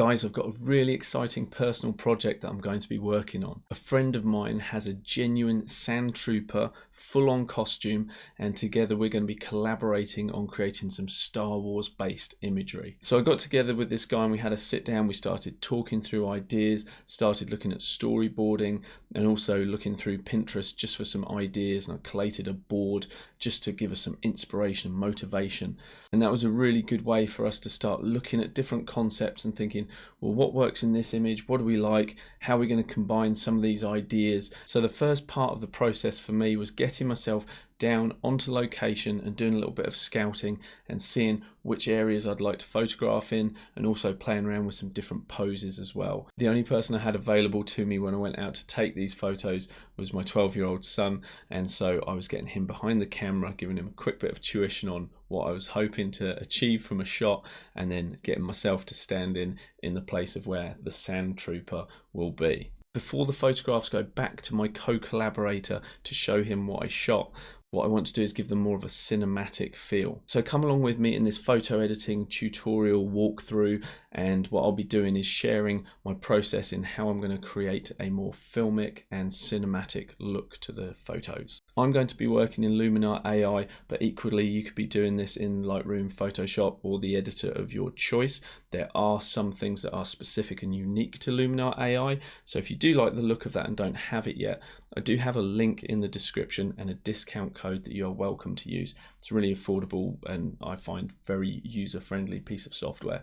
Guys, I've got a really exciting personal project that I'm going to be working on. A friend of mine has a genuine Stormtrooper full-on costume, and together we're going to be collaborating on creating some Star Wars based imagery. So I got together with this guy and we had a sit down, we started talking through ideas, started looking at storyboarding and also looking through Pinterest just for some ideas, and I collated a board just to give us some inspiration and motivation. And that was a really good way for us to start looking at different concepts and thinking, well, what works in this image? What do we like? How are we going to combine some of these ideas? So the first part of the process for me was getting myself down onto location and doing a little bit of scouting and seeing which areas I'd like to photograph in, and also playing around with some different poses as well. The only person I had available to me when I went out to take these photos was my 12-year-old son, and so I was getting him behind the camera, giving him a quick bit of tuition on what I was hoping to achieve from a shot, and then getting myself to stand in the place of where the Stormtrooper will be. Before the photographs go back to my co-collaborator to show him what I shot, what I want to do is give them more of a cinematic feel. So come along with me in this photo editing tutorial walkthrough, and what I'll be doing is sharing my process in how I'm going to create a more filmic and cinematic look to the photos. I'm going to be working in Luminar AI, but equally you could be doing this in Lightroom, Photoshop, or the editor of your choice. There are some things that are specific and unique to Luminar AI, so if you do like the look of that and don't have it yet, I do have a link in the description and a discount code that you are welcome to use. It's really affordable and I find very user-friendly piece of software.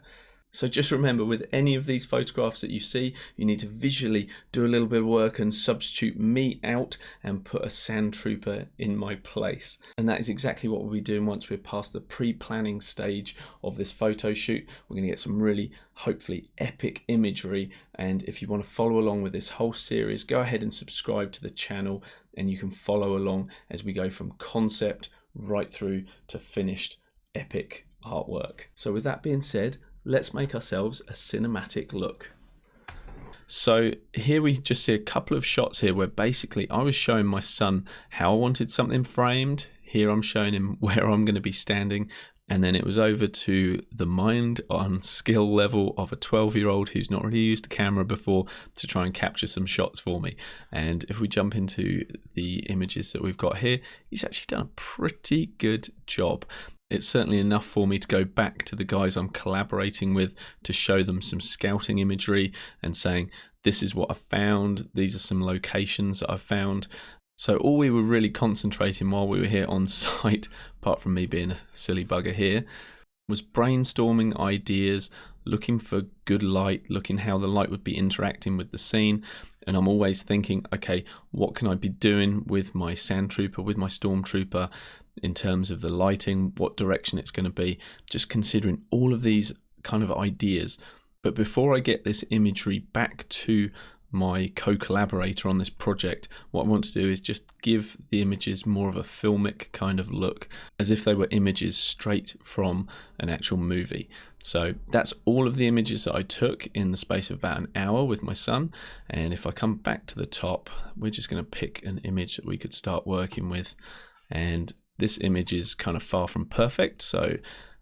So just remember, with any of these photographs that you see, you need to visually do a little bit of work and substitute me out and put a Stormtrooper in my place. And that is exactly what we'll be doing once we're past the pre-planning stage of this photo shoot. We're going to get some really, hopefully, epic imagery. And if you want to follow along with this whole series, go ahead and subscribe to the channel and you can follow along as we go from concept right through to finished epic artwork. So with that being said, let's make ourselves a cinematic look. So here we just see a couple of shots here where basically I was showing my son how I wanted something framed. Here I'm showing him where I'm going to be standing, and then it was over to the mind on skill level of a 12-year-old who's not really used a camera before to try and capture some shots for me. And if we jump into the images that we've got here, he's actually done a pretty good job. It's certainly enough for me to go back to the guys I'm collaborating with to show them some scouting imagery and saying, this is what I found, these are some locations that I found. So all we were really concentrating while we were here on site, apart from me being a silly bugger here, was brainstorming ideas, looking for good light, looking how the light would be interacting with the scene. And I'm always thinking, okay, what can I be doing with my Stormtrooper, with my Stormtrooper, in terms of the lighting, what direction it's going to be, just considering all of these kind of ideas. But before I get this imagery back to my co-collaborator on this project, what I want to do is just give the images more of a filmic kind of look, as if they were images straight from an actual movie. So that's all of the images that I took in the space of about an hour with my son. And if I come back to the top, we're just going to pick an image that we could start working with. And this image is kind of far from perfect, so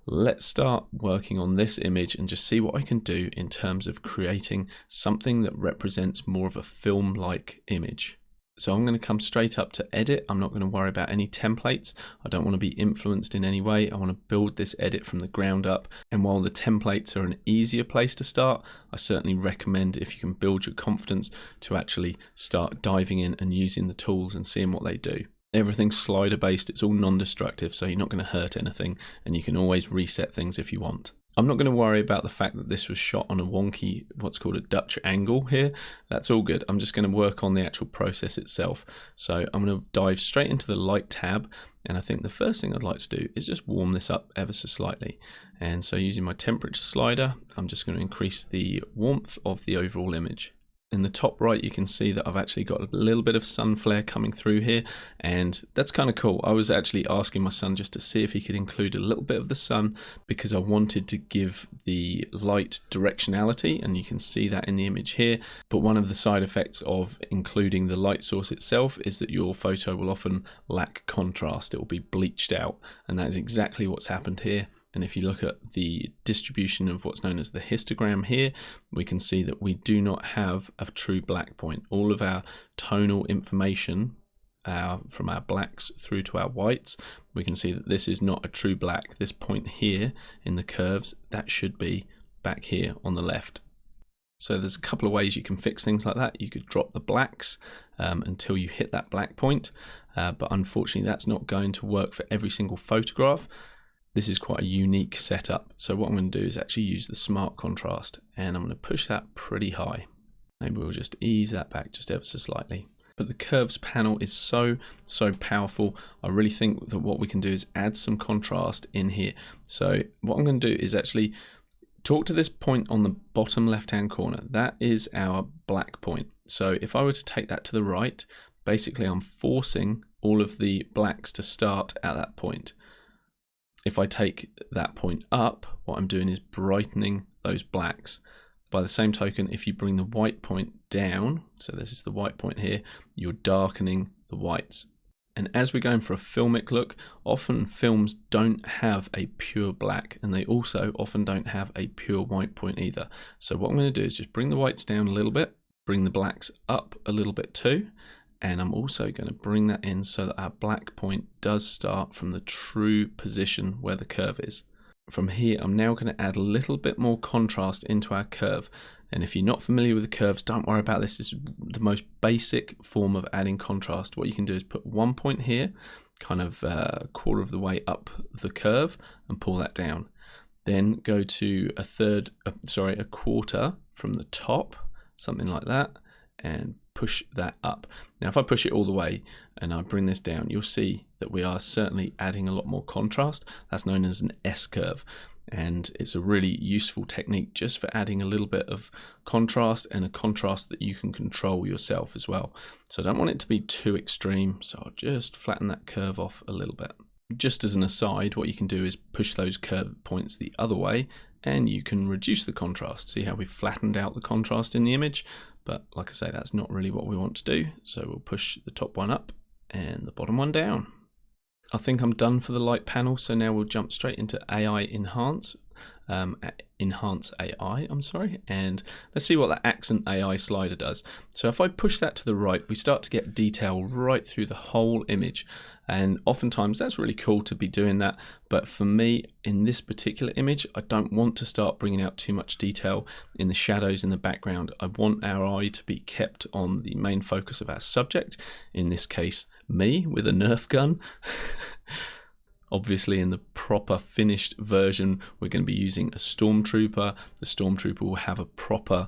let's start working on this image and just see what I can do in terms of creating something that represents more of a film-like image. So I'm going to come straight up to edit. I'm not going to worry about any templates. I don't want to be influenced in any way. I want to build this edit from the ground up. And while the templates are an easier place to start, I certainly recommend, if you can build your confidence, to actually start diving in and using the tools and seeing what they do. Everything's slider based, it's all non-destructive, so you're not going to hurt anything, and you can always reset things if you want. I'm not going to worry about the fact that this was shot on a wonky, what's called a Dutch angle here. That's all good. I'm just going to work on the actual process itself. So I'm going to dive straight into the light tab, and I think the first thing I'd like to do is just warm this up ever so slightly. And so using my temperature slider, I'm just going to increase the warmth of the overall image. In the top right, you can see that I've actually got a little bit of sun flare coming through here, and that's kind of cool. I was actually asking my son just to see if he could include a little bit of the sun, because I wanted to give the light directionality, and you can see that in the image here. But one of the side effects of including the light source itself is that your photo will often lack contrast. It will be bleached out, and that is exactly what's happened here. And if you look at the distribution of what's known as the histogram here, we can see that we do not have a true black point. All of our tonal information from our blacks through to our whites, we can see that this is not a true black. This point here in the curves, that should be back here on the left. So there's a couple of ways you can fix things like that. You could drop the blacks until you hit that black point, but unfortunately that's not going to work for every single photograph. This is quite a unique setup. So what I'm going to do is actually use the smart contrast, and I'm going to push that pretty high. Maybe we'll just ease that back just ever so slightly. But the curves panel is so powerful. I really think that what we can do is add some contrast in here. So what I'm going to do is actually talk to this point on the bottom left hand corner. That is our black point. So if I were to take that to the right, basically I'm forcing all of the blacks to start at that point. If I take that point up, what I'm doing is brightening those blacks. By the same token, if you bring the white point down, so this is the white point here, you're darkening the whites. And as we're going for a filmic look, often films don't have a pure black, and they also often don't have a pure white point either. So what I'm going to do is just bring the whites down a little bit, bring the blacks up a little bit too, and I'm also going to bring that in so that our black point does start from the true position where the curve is. From here, I'm now going to add a little bit more contrast into our curve. And if you're not familiar with the curves, don't worry about this. It's the most basic form of adding contrast. What you can do is put one point here, kind of a quarter of the way up the curve, and pull that down. Then go to a quarter from the top, something like that, and push that up. Now if I push it all the way and I bring this down, you'll see that we are certainly adding a lot more contrast. That's known as an S curve, and it's a really useful technique just for adding a little bit of contrast, and a contrast that you can control yourself as well. So I don't want it to be too extreme, so I'll just flatten that curve off a little bit. Just as an aside, what you can do is push those curve points the other way and you can reduce the contrast. See how we've flattened out the contrast in the image? But like I say, that's not really what we want to do. So we'll push the top one up and the bottom one down. I think I'm done for the light panel. So now we'll jump straight into AI Enhance. Enhance AI, and let's see what that accent AI slider does. So if I push that to the right, we start to get detail right through the whole image, and oftentimes that's really cool to be doing that, but for me in this particular image, I don't want to start bringing out too much detail in the shadows in the background. I want our eye to be kept on the main focus of our subject, in this case me with a Nerf gun. Obviously in the proper finished version, we're going to be using a Stormtrooper. The Stormtrooper will have a proper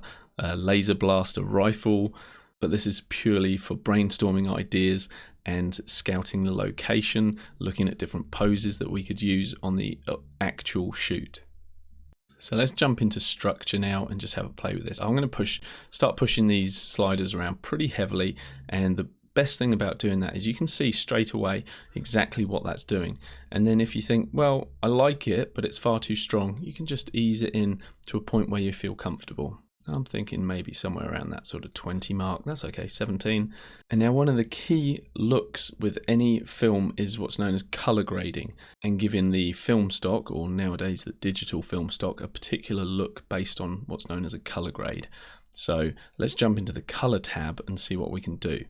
laser blaster rifle, but this is purely for brainstorming ideas and scouting the location, looking at different poses that we could use on the actual shoot. So let's jump into structure now and just have a play with this. I'm going to start pushing these sliders around pretty heavily, and the best thing about doing that is you can see straight away exactly what that's doing. And then if you think, well, I like it, but it's far too strong, you can just ease it in to a point where you feel comfortable. I'm thinking maybe somewhere around that sort of 20 mark. That's okay, 17. And now one of the key looks with any film is what's known as color grading, and giving the film stock, or nowadays the digital film stock, a particular look based on what's known as a color grade. So let's jump into the color tab and see what we can do.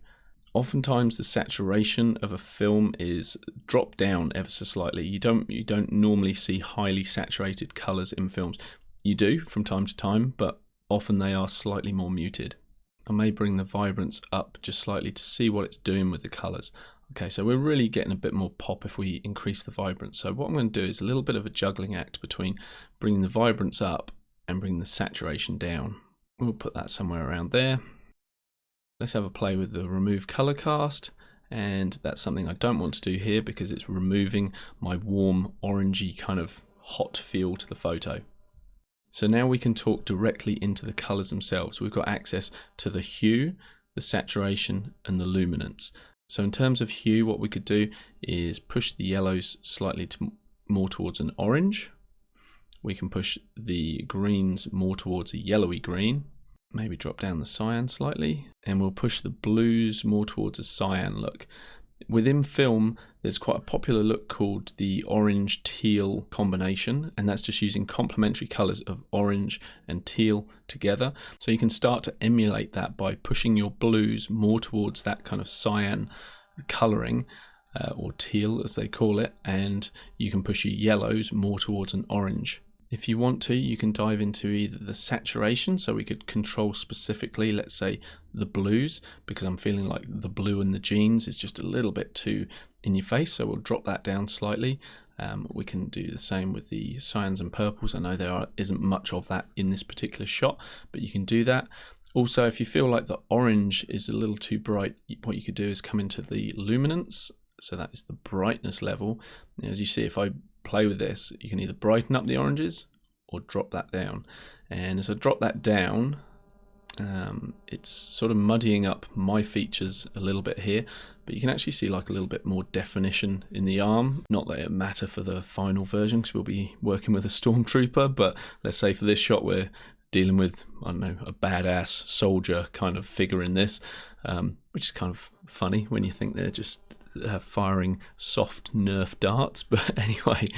Oftentimes the saturation of a film is dropped down ever so slightly. You don't normally see highly saturated colors in films. You do from time to time, but often they are slightly more muted. I may bring the vibrance up just slightly to see what it's doing with the colors. Okay, so we're really getting a bit more pop if we increase the vibrance. So what I'm going to do is a little bit of a juggling act between bringing the vibrance up and bringing the saturation down. We'll put that somewhere around there. Let's have a play with the remove color cast, and that's something I don't want to do here because it's removing my warm orangey kind of hot feel to the photo. So now we can talk directly into the colors themselves. We've got access to the hue, the saturation, and the luminance. So in terms of hue, what we could do is push the yellows slightly more towards an orange. We can push the greens more towards a yellowy green. Maybe drop down the cyan slightly, and we'll push the blues more towards a cyan look. Within film, there's quite a popular look called the orange teal combination, and that's just using complementary colors of orange and teal together. So you can start to emulate that by pushing your blues more towards that kind of cyan coloring, or teal as they call it, and you can push your yellows more towards an orange. If you want to, you can dive into either the saturation, so we could control specifically, let's say, the blues, because I'm feeling like the blue in the jeans is just a little bit too in your face, so we'll drop that down slightly. We can do the same with the cyans and purples. I know isn't much of that in this particular shot, but you can do that. Also, if you feel like the orange is a little too bright, what you could do is come into the luminance, so that is the brightness level. As you see, if I play with this, you can either brighten up the oranges or drop that down. And as I drop that down, it's sort of muddying up my features a little bit here, but you can actually see like a little bit more definition in the arm. Not that it matter for the final version, because we'll be working with a Stormtrooper, but let's say for this shot we're dealing with, I don't know, a badass soldier kind of figure in this, which is kind of funny when you think they're just firing soft Nerf darts. But anyway,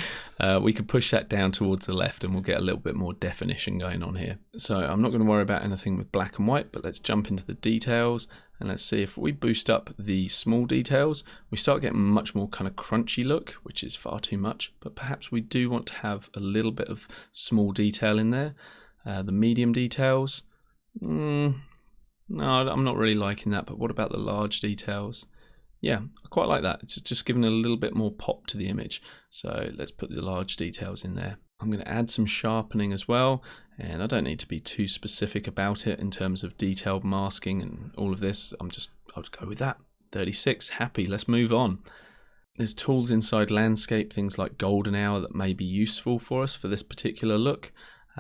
we could push that down towards the left and we'll get a little bit more definition going on here. So I'm not going to worry about anything with black and white, but let's jump into the details and let's see if we boost up the small details, we start getting much more kind of crunchy look, which is far too much, but perhaps we do want to have a little bit of small detail in there. The medium details, no, I'm not really liking that, but what about the large details? Yeah, I quite like that. It's just giving a little bit more pop to the image. So let's put the large details in there. I'm going to add some sharpening as well, and I don't need to be too specific about it in terms of detailed masking and all of this. I'll just go with that. 36, happy, let's move on. There's tools inside landscape, things like golden hour, that may be useful for us for this particular look.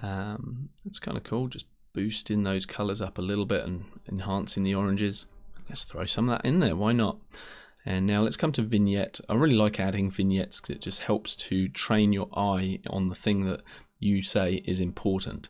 It's kind of cool, just boosting those colors up a little bit and enhancing the oranges. Let's throw some of that in there, why not? And now let's come to vignette. I really like adding vignettes because it just helps to train your eye on the thing that you say is important.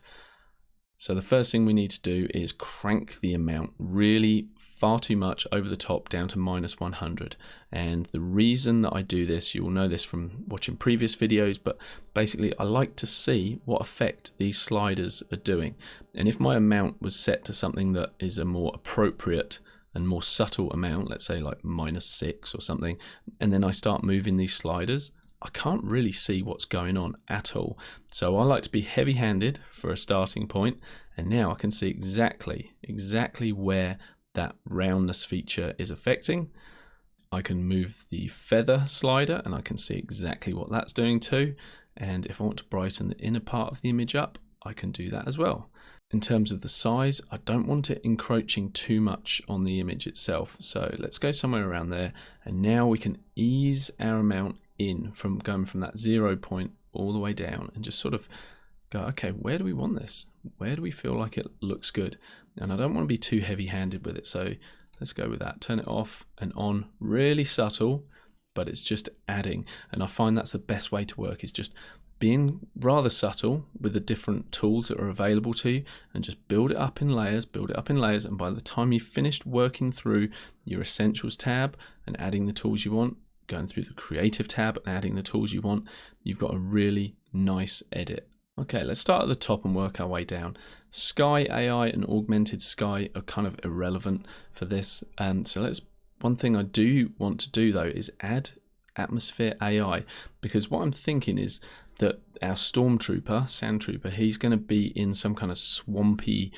So the first thing we need to do is crank the amount really far too much over the top down to -100. And the reason that I do this, you'll know this from watching previous videos, but basically I like to see what effect these sliders are doing. And if my amount was set to something that is a more appropriate and more subtle amount, let's say like -6 or something, and then I start moving these sliders, I can't really see what's going on at all. So I like to be heavy-handed for a starting point, and now I can see exactly where that roundness feature is affecting. I can move the feather slider and I can see exactly what that's doing too. And if I want to brighten the inner part of the image up, I can do that as well. In terms of the size, I don't want it encroaching too much on the image itself. So let's go somewhere around there. And now we can ease our amount in from going from that 0 point all the way down and just sort of go, okay, where do we want this? Where do we feel like it looks good? And I don't want to be too heavy-handed with it. So let's go with that. Turn it off and on, really subtle, but it's just adding. And I find that's the best way to work, is just being rather subtle with the different tools that are available to you, and just build it up in layers, and by the time you've finished working through your essentials tab and adding the tools you want, going through the creative tab and adding the tools you want, you've got a really nice edit. Okay, let's start at the top and work our way down. Sky AI and augmented sky are kind of irrelevant for this. So one thing I do want to do though is add atmosphere AI, because what I'm thinking is that our Stormtrooper, Sandtrooper, he's going to be in some kind of swampy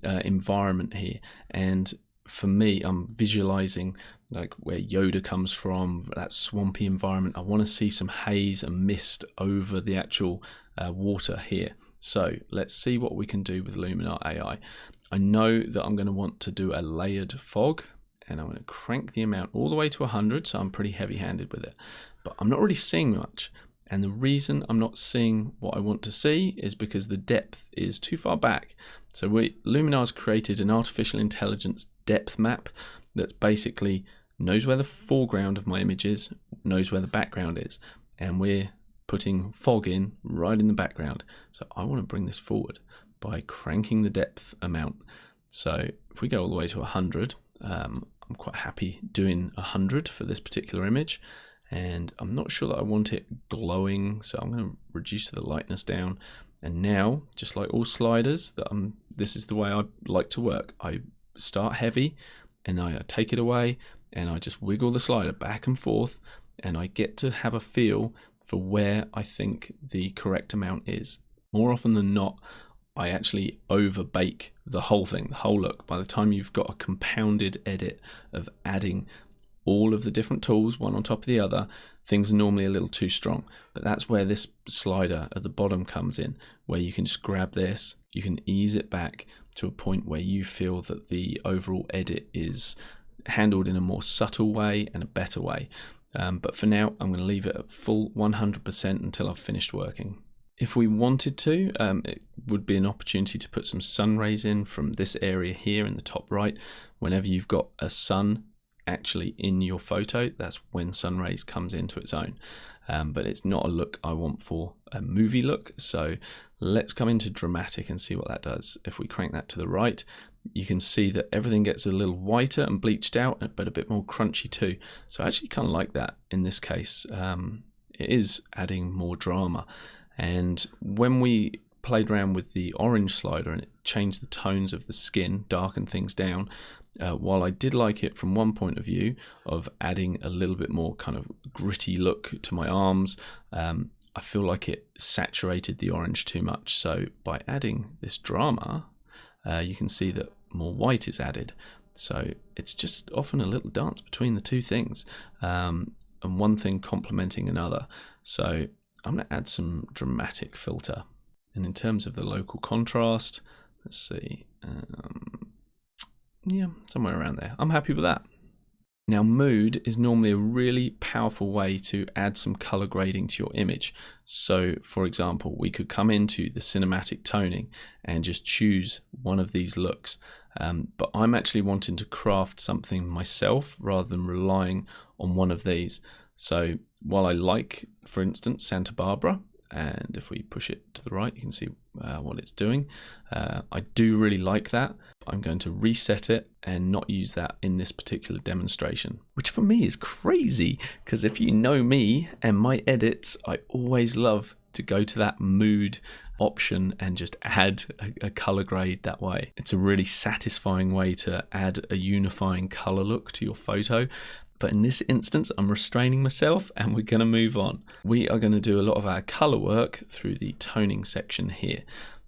environment here. And for me, I'm visualizing like where Yoda comes from, that swampy environment. I want to see some haze and mist over the actual water here. So let's see what we can do with Luminar AI. I know that I'm going to want to do a layered fog, and I'm going to crank the amount all the way to 100, so I'm pretty heavy-handed with it. But I'm not really seeing much. And the reason I'm not seeing what I want to see is because the depth is too far back. So Luminar's created an artificial intelligence depth map that's basically knows where the foreground of my image is, knows where the background is, and we're putting fog in right in the background. So I want to bring this forward by cranking the depth amount. So if we go all the way to 100, I'm I'm quite happy doing 100 for this particular image. And I'm not sure that I want it glowing, so I'm going to reduce the lightness down. And now, just like all sliders, this is the way I like to work. I start heavy, and I take it away, and I just wiggle the slider back and forth, and I get to have a feel for where I think the correct amount is. More often than not, I actually overbake the whole thing, the whole look. By the time you've got a compounded edit of adding all of the different tools one on top of the other, things are normally a little too strong. But that's where this slider at the bottom comes in, where you can just grab this, you can ease it back to a point where you feel that the overall edit is handled in a more subtle way and a better way. But for now, I'm going to leave it at full 100% until I've finished working. If we wanted to, it would be an opportunity to put some sun rays in from this area here in the top right. Whenever you've got a sun actually in your photo, that's when sun rays comes into its own. But it's not a look I want for a movie look. So let's come into dramatic and see what that does. If we crank that to the right, you can see that everything gets a little whiter and bleached out, but a bit more crunchy too. So I actually kind of like that in this case. It is adding more drama. And when we played around with the orange slider and it changed the tones of the skin, darkened things down, while I did like it from one point of view of adding a little bit more kind of gritty look to my arms, I feel like it saturated the orange too much. So by adding this drama, you can see that more white is added. So it's just often a little dance between the two things, and one thing complementing another. So I'm going to add some dramatic filter. And in terms of the local contrast, let's see, yeah, somewhere around there. I'm happy with that. Now, mood is normally a really powerful way to add some color grading to your image. So, for example, we could come into the cinematic toning and just choose one of these looks. But I'm actually wanting to craft something myself rather than relying on one of these. So while I like, for instance, Santa Barbara, and if we push it to the right, you can see what it's doing. I do really like that. I'm going to reset it and not use that in this particular demonstration, which for me is crazy, because if you know me and my edits, I always love to go to that mood option and just add a color grade that way. It's a really satisfying way to add a unifying color look to your photo. But in this instance, I'm restraining myself and we're going to move on. We are going to do a lot of our color work through the toning section here.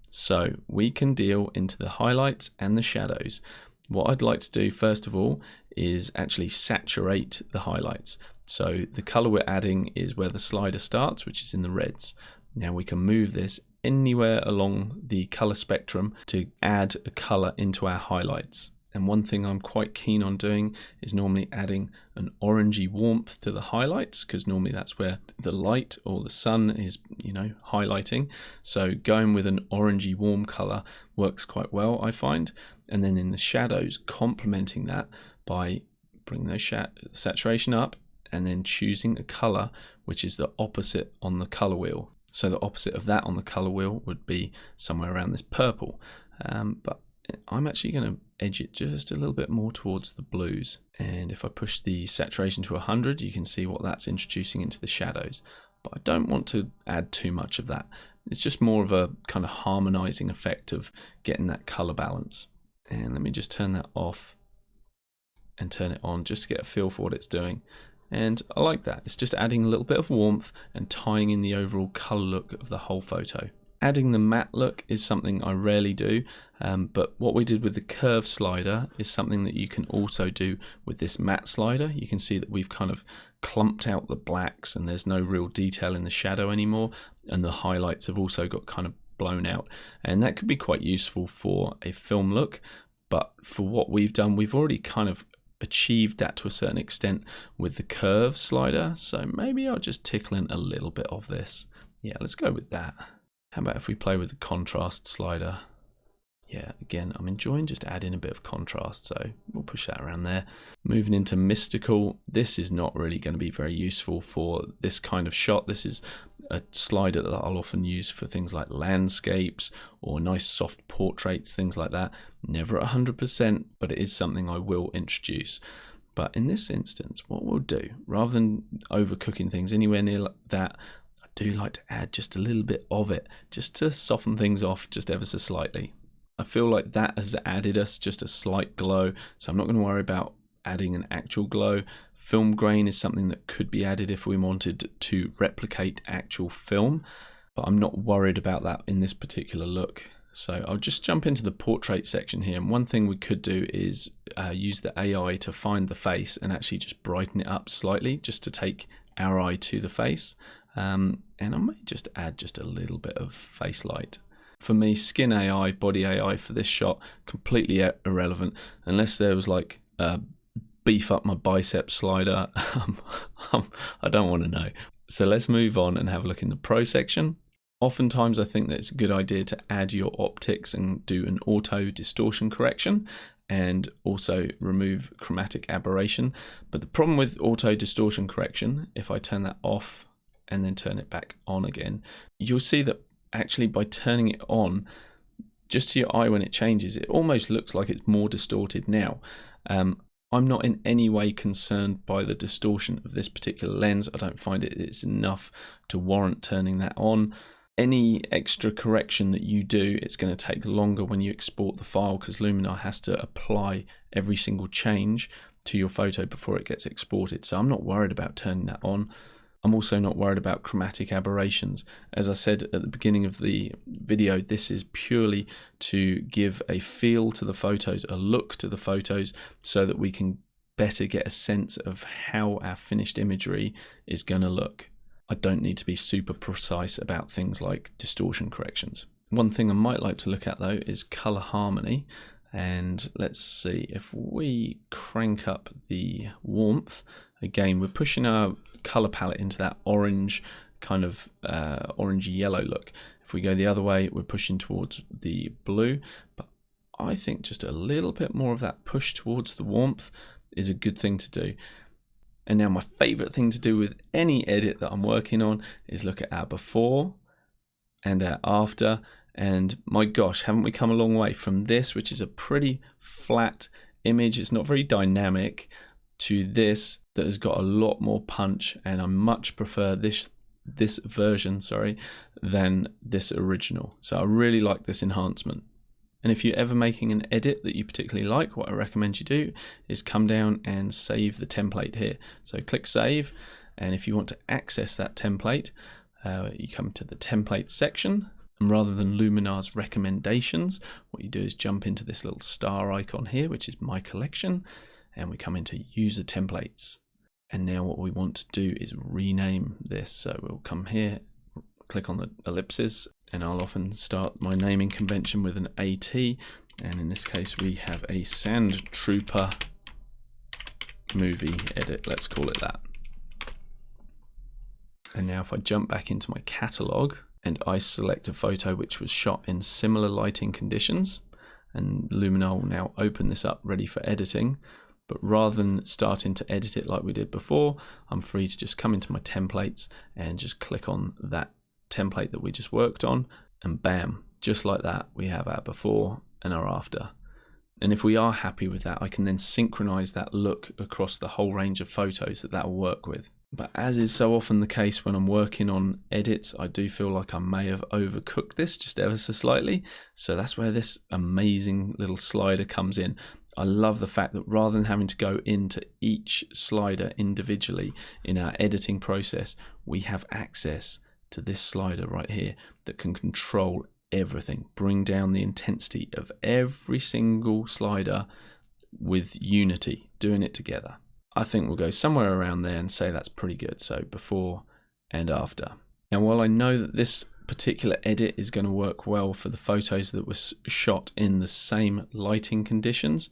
So we can deal into the highlights and the shadows. What I'd like to do first of all is actually saturate the highlights. So the color we're adding is where the slider starts, which is in the reds. Now we can move this anywhere along the color spectrum to add a color into our highlights. And one thing I'm quite keen on doing is normally adding an orangey warmth to the highlights, because normally that's where the light or the sun is, highlighting. So going with an orangey warm color works quite well, I find. And then in the shadows, complementing that by bringing those saturation up and then choosing a color which is the opposite on the color wheel. So the opposite of that on the color wheel would be somewhere around this purple. But I'm actually going to edge it just a little bit more towards the blues. And if I push the saturation to 100, you can see what that's introducing into the shadows. But I don't want to add too much of that. It's just more of a kind of harmonizing effect of getting that color balance. And let me just turn that off and turn it on just to get a feel for what it's doing. And I like that. It's just adding a little bit of warmth and tying in the overall color look of the whole photo. Adding the matte look is something I rarely do, but what we did with the curve slider is something that you can also do with this matte slider. You can see that we've kind of clumped out the blacks and there's no real detail in the shadow anymore, and the highlights have also got kind of blown out, and that could be quite useful for a film look. But for what we've done, we've already kind of achieved that to a certain extent with the curve slider, so maybe I'll just tickle in a little bit of this. Yeah, let's go with that. How about if we play with the contrast slider? Yeah, again, I'm enjoying just adding a bit of contrast, so we'll push that around there. Moving into mystical, this is not really going to be very useful for this kind of shot. This is a slider that I'll often use for things like landscapes or nice soft portraits, things like that. Never at 100%, but it is something I will introduce. But in this instance, what we'll do, rather than overcooking things anywhere near that, I do like to add just a little bit of it, just to soften things off just ever so slightly. I feel like that has added us just a slight glow, so I'm not going to worry about adding an actual glow. Film grain is something that could be added if we wanted to replicate actual film, but I'm not worried about that in this particular look. So I'll just jump into the portrait section here, and one thing we could do is use the AI to find the face and actually just brighten it up slightly just to take our eye to the face, and I might just add just a little bit of face light. For me, skin AI, body AI for this shot, completely irrelevant unless there was like a beef up my bicep slider. I don't want to know. So let's move on and have a look in the pro section. Oftentimes I think that it's a good idea to add your optics and do an auto distortion correction and also remove chromatic aberration. But the problem with auto distortion correction, if I turn that off and then turn it back on again, you'll see that actually by turning it on, just to your eye when it changes, it almost looks like it's more distorted now. I'm not in any way concerned by the distortion of this particular lens. I don't find it's enough to warrant turning that on. Any extra correction that you do, it's going to take longer when you export the file because Luminar has to apply every single change to your photo before it gets exported. So I'm not worried about turning that on. I'm also not worried about chromatic aberrations. As I said at the beginning of the video, this is purely to give a feel to the photos, a look to the photos, so that we can better get a sense of how our finished imagery is going to look. I don't need to be super precise about things like distortion corrections. One thing I might like to look at though is color harmony. And let's see, if we crank up the warmth, again, we're pushing our color palette into that orange kind of orangey yellow look. If we go the other way, we're pushing towards the blue, but I think just a little bit more of that push towards the warmth is a good thing to do. And now my favorite thing to do with any edit that I'm working on is look at our before and our after. And my gosh, haven't we come a long way from this, which is a pretty flat image. It's not very dynamic, to this that has got a lot more punch, and I much prefer this version, than this original. So I really like this enhancement. And if you're ever making an edit that you particularly like, what I recommend you do is come down and save the template here. So click save, and if you want to access that template, you come to the template section, and rather than Luminar's recommendations, what you do is jump into this little star icon here, which is my collection, and we come into user templates. And now what we want to do is rename this. So we'll come here, click on the ellipsis, and I'll often start my naming convention with an AT, and in this case we have a Stormtrooper movie edit, let's call it that. And now if I jump back into my catalog and I select a photo which was shot in similar lighting conditions, and Luminar will now open this up ready for editing. But rather than starting to edit it like we did before, I'm free to just come into my templates and just click on that template that we just worked on, and bam, just like that, we have our before and our after. And if we are happy with that, I can then synchronize that look across the whole range of photos that will work with. But as is so often the case when I'm working on edits, I do feel like I may have overcooked this just ever so slightly. So that's where this amazing little slider comes in. I love the fact that rather than having to go into each slider individually in our editing process, we have access to this slider right here that can control everything, bring down the intensity of every single slider with unity, doing it together. I think we'll go somewhere around there and say that's pretty good. So before and after. Now, while I know that this particular edit is going to work well for the photos that were shot in the same lighting conditions,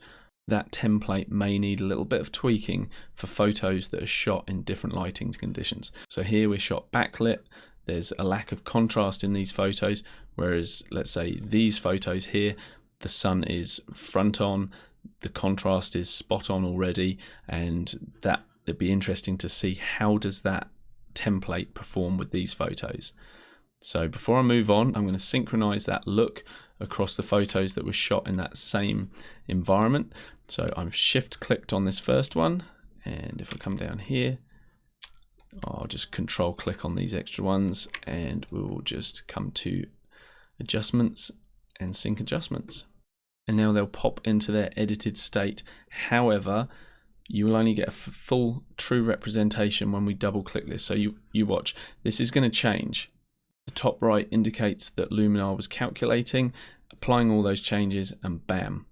that template may need a little bit of tweaking for photos that are shot in different lighting conditions. So here we're shot backlit, there's a lack of contrast in these photos, whereas let's say these photos here, the sun is front on, the contrast is spot on already, and that it'd be interesting to see how does that template perform with these photos. So before I move on, I'm going to synchronize that look across the photos that were shot in that same environment. So I've shift clicked on this first one, And if I come down here, I'll just control click on these extra ones and we will just come to adjustments and sync adjustments. And now they'll pop into their edited state. However, you will only get a full true representation when we double click this. So you watch, this is going to change. The top right indicates that Luminar was calculating, applying all those changes, and bam,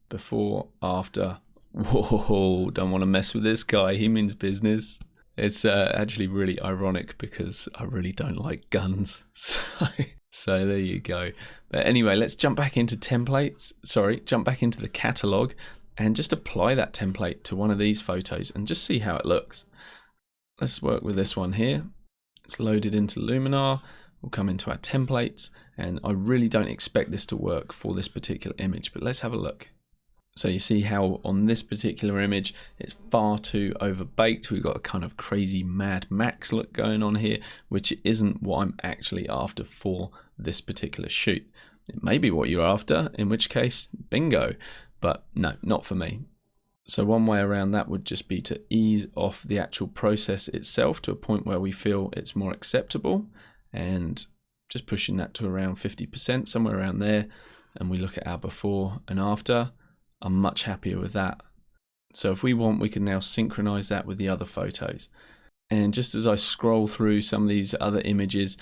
before, after. Whoa, don't want to mess with this guy, he means business. It's actually really ironic because I really don't like guns. So there you go. But anyway, let's jump back into templates. Jump back into the catalog and just apply that template to one of these photos and just see how it looks. Let's work with this one here. It's loaded into Luminar. We'll come into our templates, and I really don't expect this to work for this particular image, but let's have a look. So you see how on this particular image, it's far too overbaked. We've got a kind of crazy Mad Max look going on here, which isn't what I'm actually after for this particular shoot. It may be what you're after, in which case, bingo, but no, not for me. So one way around that would just be to ease off the actual process itself to a point where we feel it's more acceptable, and just pushing that to around 50%, somewhere around there. And we look at our before and after. I'm much happier with that. So if we want, we can now synchronize that with the other photos. And just as I scroll through some of these other images,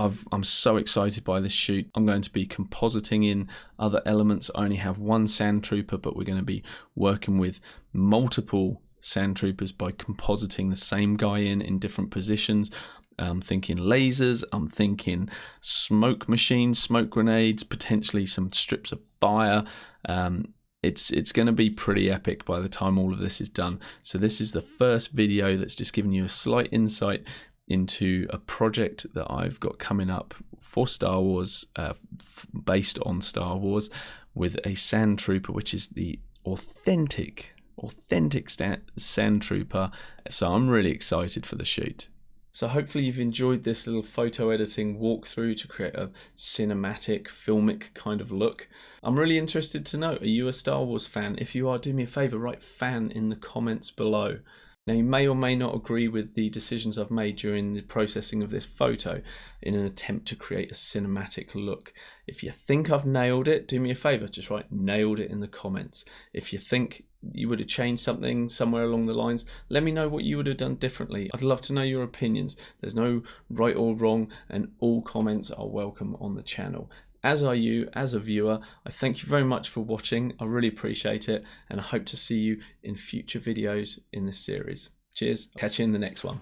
I'm so excited by this shoot. I'm going to be compositing in other elements. I only have one Stormtrooper, but we're going to be working with multiple Stormtroopers by compositing the same guy in different positions. I'm thinking lasers, I'm thinking smoke machines, smoke grenades, potentially some strips of fire. It's going to be pretty epic by the time all of this is done. So this is the first video that's just giving you a slight insight into a project that I've got coming up for Star Wars, based on Star Wars, with a Stormtrooper, which is the authentic Stormtrooper. So I'm really excited for the shoot. So hopefully you've enjoyed this little photo editing walkthrough to create a cinematic, filmic kind of look. I'm really interested to know, are you a Star Wars fan? If you are, do me a favour, write fan in the comments below. Now you may or may not agree with the decisions I've made during the processing of this photo in an attempt to create a cinematic look. If you think I've nailed it, do me a favour, just write nailed it in the comments. If you think you would have changed something somewhere along the lines, let me know what you would have done differently. I'd love to know your opinions. There's no right or wrong, and all comments are welcome on the channel. As are you, as a viewer. I thank you very much for watching. I really appreciate it, and I hope to see you in future videos in this series. Cheers. Catch you in the next one.